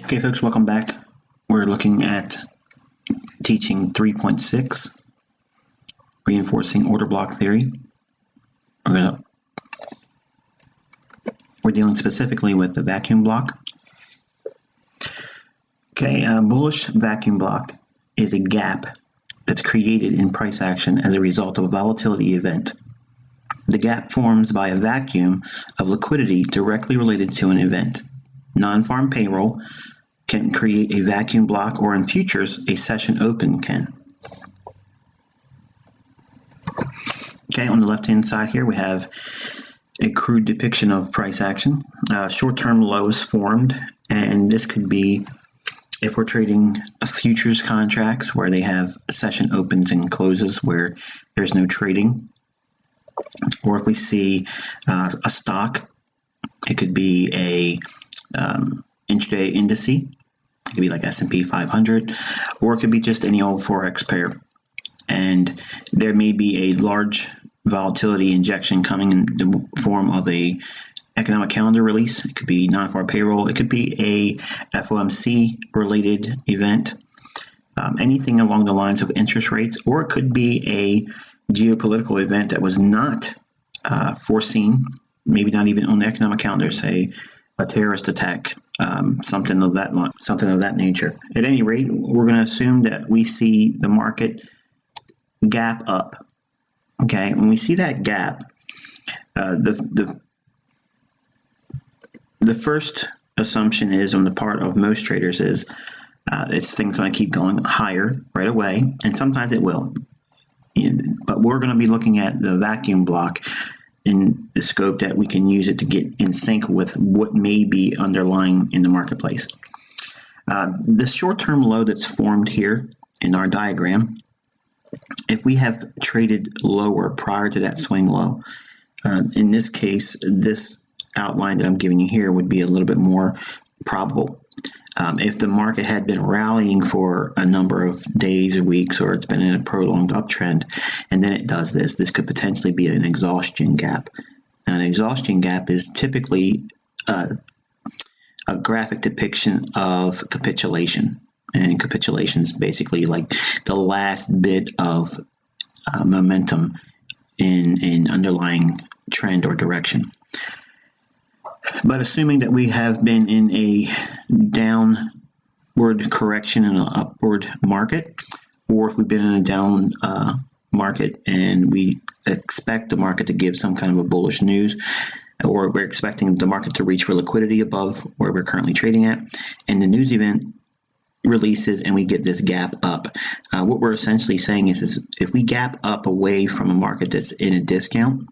Okay, folks, welcome back. We're looking at teaching 3.6, reinforcing order block theory. We're dealing specifically with the vacuum block. Okay, a bullish vacuum block is a gap that's created in price action as a result of a volatility event. The gap forms by a vacuum of liquidity directly related to an event. Non-farm payroll can create a vacuum block, or in futures, a session open can. Okay, on the left-hand side here, we have a crude depiction of price action. Short-term lows formed, and this could be if we're trading futures contracts where they have session opens and closes where there's no trading, or if we see a stock, it could be a intraday indice. It could be like S&P 500, or it could be just any old Forex pair. And there may be a large volatility injection coming in the form of a economic calendar release. It could be non-farm payroll. It could be a FOMC related event, anything along the lines of interest rates, or it could be a geopolitical event that was not foreseen, maybe not even on the economic calendar, say a terrorist attack, something of that nature. At any rate, we're going to assume that we see the market gap up. Okay, when we see that gap, the first assumption is on the part of most traders is this thing's going to keep going higher right away, and sometimes it will. But we're going to be looking at the vacuum block in the scope that we can use it to get in sync with what may be underlying in the marketplace. The short-term low that's formed here in our diagram, if we have traded lower prior to that swing low, in this case, this outline that I'm giving you here would be a little bit more probable. If the market had been rallying for a number of days or weeks, or it's been in a prolonged uptrend, and then it does this could potentially be an exhaustion gap. Now, an exhaustion gap is typically a graphic depiction of capitulation. And capitulation is basically like the last bit of momentum in underlying trend or direction. But assuming that we have been in a downward correction in an upward market, or if we've been in a down market and we expect the market to give some kind of a bullish news, or we're expecting the market to reach for liquidity above where we're currently trading at, and the news event releases and we get this gap up, what we're essentially saying is if we gap up away from a market that's in a discount,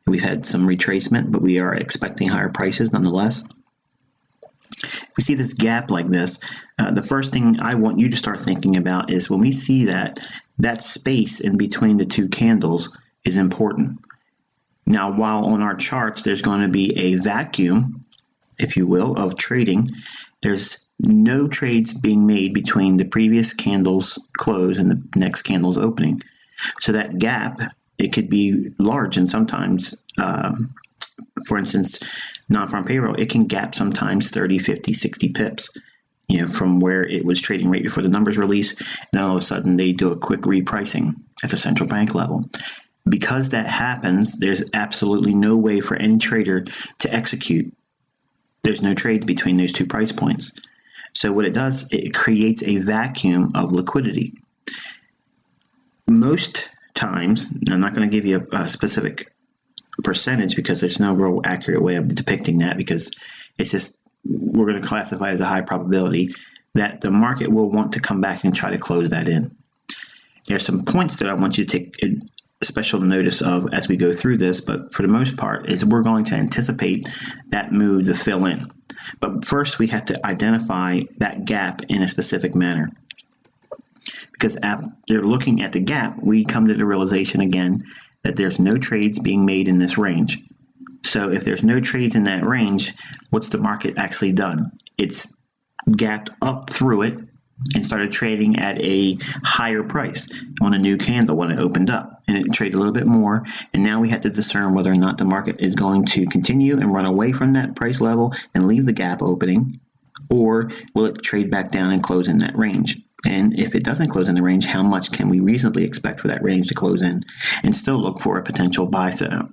we've had some retracement, but we are expecting higher prices nonetheless. If we see this gap like this, the first thing I want you to start thinking about is when we see that space in between the two candles is important. Now, while on our charts there's going to be a vacuum, if you will, of trading, there's no trades being made between the previous candle's close and the next candle's opening. So that gap, it could be large, and sometimes, for instance, non-farm payroll, it can gap sometimes 30, 50, 60 pips, from where it was trading right before the numbers release, and then all of a sudden they do a quick repricing at the central bank level. Because that happens, there's absolutely no way for any trader to execute. There's no trades between those two price points. So what it does, it creates a vacuum of liquidity. Most times, I'm not going to give you a specific percentage because there's no real accurate way of depicting that, because it's just, we're going to classify it as a high probability that the market will want to come back and try to close that in. There's some points that I want you to take special notice of as we go through this, but for the most part is we're going to anticipate that move to fill in. But first we have to identify that gap in a specific manner. Because after looking at the gap, we come to the realization again that there's no trades being made in this range. So if there's no trades in that range, what's the market actually done? It's gapped up through it and started trading at a higher price on a new candle when it opened up. And it traded a little bit more. And now we have to discern whether or not the market is going to continue and run away from that price level and leave the gap opening, or will it trade back down and close in that range? And if it doesn't close in the range, how much can we reasonably expect for that range to close in, and still look for a potential buy setup?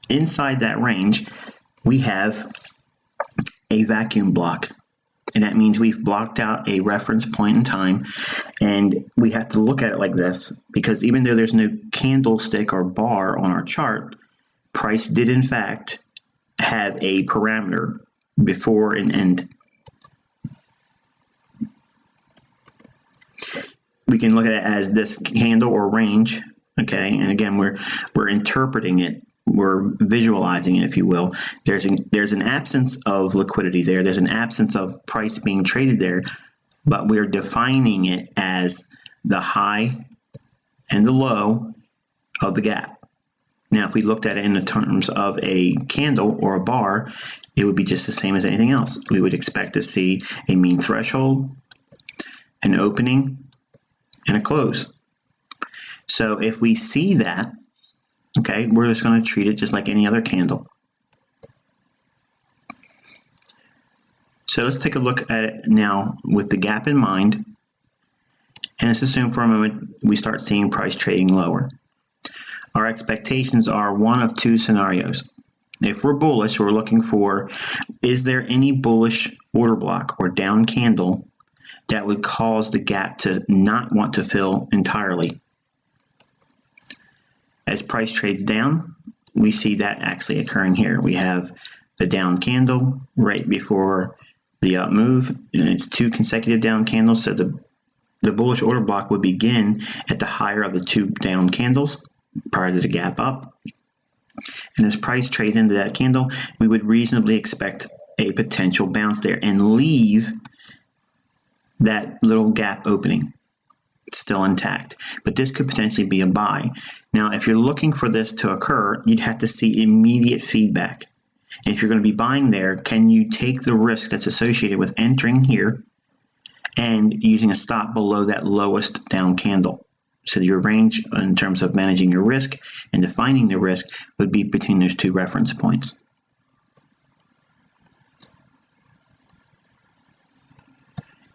Inside that range, we have a vacuum block. And that means we've blocked out a reference point in time, and we have to look at it like this, because even though there's no candlestick or bar on our chart, price did in fact have a parameter before and end. We can look at it as this candle or range, okay? And again, we're interpreting it. We're visualizing it, if you will. There's an absence of liquidity there. There's an absence of price being traded there, but we're defining it as the high and the low of the gap. Now, if we looked at it in the terms of a candle or a bar, it would be just the same as anything else. We would expect to see a mean threshold, an opening, and a close. So if we see that, okay, we're just going to treat it just like any other candle. So let's take a look at it now with the gap in mind. And let's assume for a moment we start seeing price trading lower. Our expectations are one of two scenarios. If we're bullish, we're looking for, is there any bullish order block or down candle that would cause the gap to not want to fill entirely? As price trades down, we see that actually occurring here. We have the down candle right before the up move, and it's two consecutive down candles. So the bullish order block would begin at the higher of the two down candles prior to the gap up. And as price trades into that candle, we would reasonably expect a potential bounce there and leave that little gap opening still intact. But this could potentially be a buy. Now, if you're looking for this to occur, you'd have to see immediate feedback. And if you're going to be buying there, can you take the risk that's associated with entering here and using a stop below that lowest down candle? So your range in terms of managing your risk and defining the risk would be between those two reference points.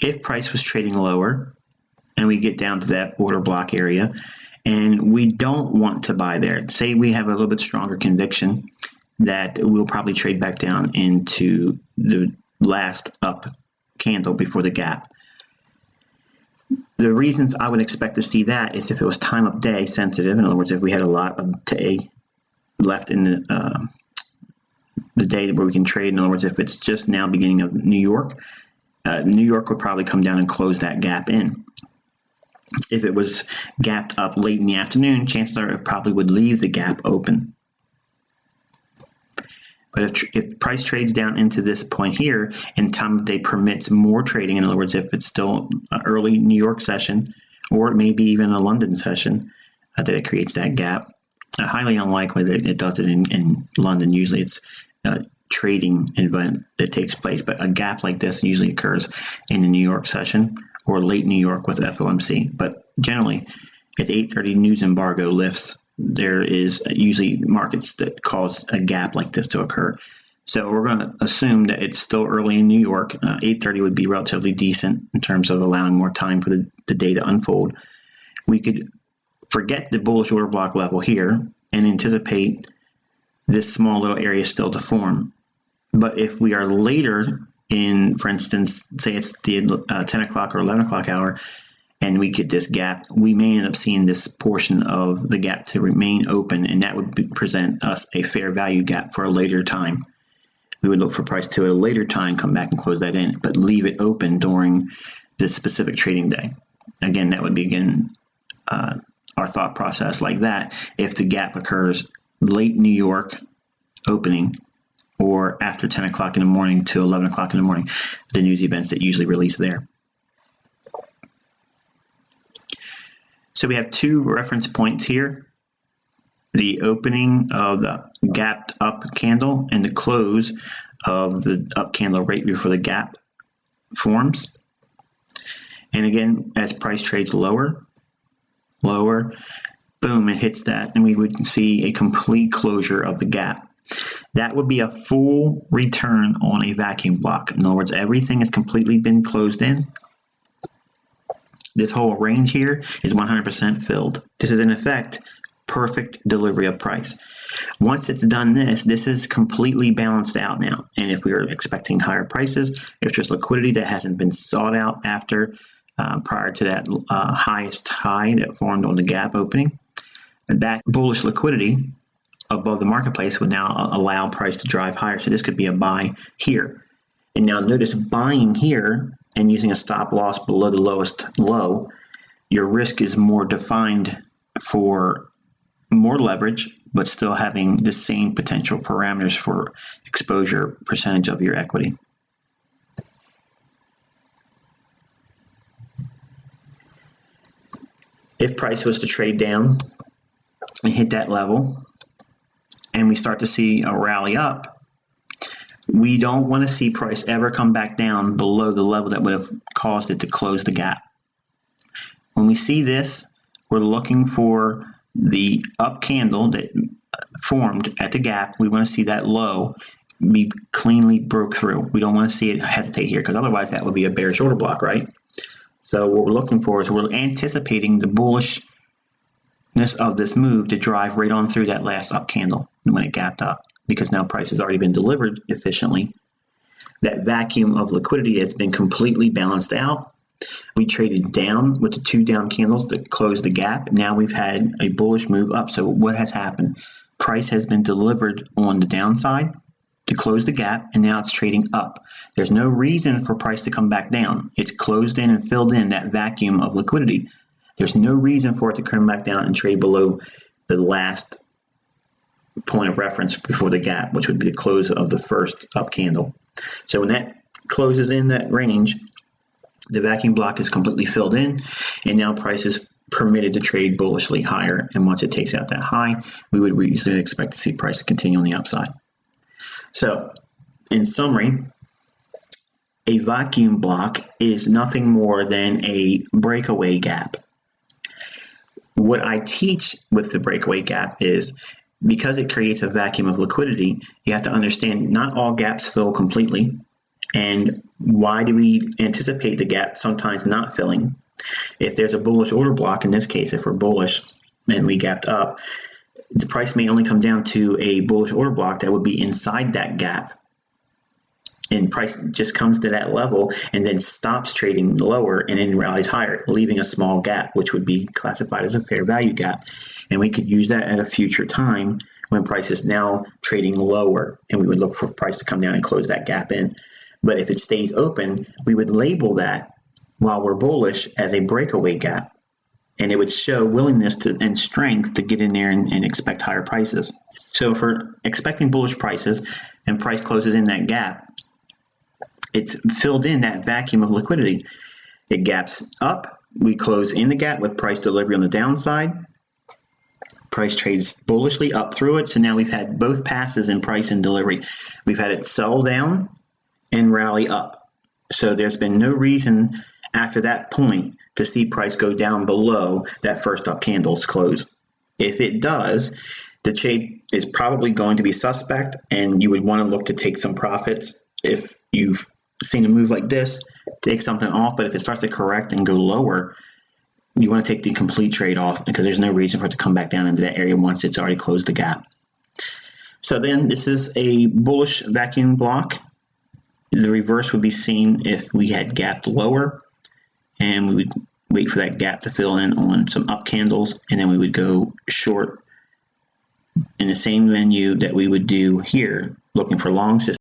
If price was trading lower and we get down to that order block area and we don't want to buy there, say we have a little bit stronger conviction that we'll probably trade back down into the last up candle before the gap. The reasons I would expect to see that is if it was time of day sensitive. In other words, if we had a lot of day left in the day where we can trade. In other words, if it's just now beginning of New York would probably come down and close that gap in. If it was gapped up late in the afternoon, chances are it probably would leave the gap open. But if price trades down into this point here and time of day permits more trading, in other words, if it's still an early New York session or maybe even a London session, that it creates that gap. Highly unlikely that it does it in London. Usually it's a trading event that takes place, but a gap like this usually occurs in the New York session or late New York with FOMC. But generally, at 8:30 news embargo lifts, there is usually markets that cause a gap like this to occur. So we're going to assume that it's still early in New York. 8:30 would be relatively decent in terms of allowing more time for the day to unfold. We could forget the bullish order block level here and anticipate this small little area still to form. But if we are later in, for instance, say it's the 10 o'clock or 11 o'clock hour, and we get this gap, we may end up seeing this portion of the gap to remain open, and that would present us a fair value gap for a later time. We would look for price to at a later time come back and close that in, but leave it open during this specific trading day. Again, that would be our thought process like that if the gap occurs late New York opening or after 10 o'clock in the morning to 11 o'clock in the morning, the news events that usually release there. So we have two reference points here, the opening of the gapped up candle and the close of the up candle right before the gap forms. And again, as price trades lower, boom, it hits that, and we would see a complete closure of the gap. That would be a full return on a vacuum block. In other words, everything has completely been closed in. This whole range here is 100% filled. This is in effect perfect delivery of price. Once it's done this is completely balanced out now. And if we are expecting higher prices, if there's liquidity that hasn't been sought out after prior to that highest high that formed on the gap opening, that bullish liquidity above the marketplace would now allow price to drive higher. So this could be a buy here. And now notice buying here and using a stop loss below the lowest low, your risk is more defined for more leverage, but still having the same potential parameters for exposure percentage of your equity. If price was to trade down and hit that level, and we start to see a rally up, we don't want to see price ever come back down below the level that would have caused it to close the gap. When we see this, we're looking for the up candle that formed at the gap. We want to see that low be cleanly broke through. We don't want to see it hesitate here, because otherwise that would be a bearish order block, right? So what we're looking for is we're anticipating the bullishness of this move to drive right on through that last up candle when it gapped up, because now price has already been delivered efficiently. That vacuum of liquidity has been completely balanced out. We traded down with the two down candles that closed the gap. Now we've had a bullish move up. So what has happened? Price has been delivered on the downside to close the gap, and now it's trading up. There's no reason for price to come back down. It's closed in and filled in that vacuum of liquidity. There's no reason for it to come back down and trade below the last point of reference before the gap, which would be the close of the first up candle. So when that closes in that range, the vacuum block is completely filled in, and now price is permitted to trade bullishly higher. And once it takes out that high, we would reasonably expect to see price continue on the upside. So in summary, a vacuum block is nothing more than a breakaway gap. What I teach with the breakaway gap is, because it creates a vacuum of liquidity, you have to understand not all gaps fill completely. And why do we anticipate the gap sometimes not filling? If there's a bullish order block, in this case, if we're bullish and we gapped up, the price may only come down to a bullish order block that would be inside that gap. And price just comes to that level and then stops trading lower and then rallies higher, leaving a small gap, which would be classified as a fair value gap. And we could use that at a future time when price is now trading lower, and we would look for price to come down and close that gap in. But if it stays open, we would label that while we're bullish as a breakaway gap. And it would show willingness and strength to get in there and expect higher prices. So if we're expecting bullish prices and price closes in that gap, it's filled in that vacuum of liquidity. It gaps up. We close in the gap with price delivery on the downside. Price trades bullishly up through it. So now we've had both passes in price and delivery. We've had it sell down and rally up. So there's been no reason after that point to see price go down below that first up candle's close. If it does, the trade is probably going to be suspect, and you would want to look to take some profits. If you've seen a move like this, take something off. But if it starts to correct and go lower, you want to take the complete trade off, because there's no reason for it to come back down into that area once it's already closed the gap. So then this is a bullish vacuum block. The reverse would be seen if we had gapped lower, and we would wait for that gap to fill in on some up candles, and then we would go short in the same menu that we would do here, looking for long systems.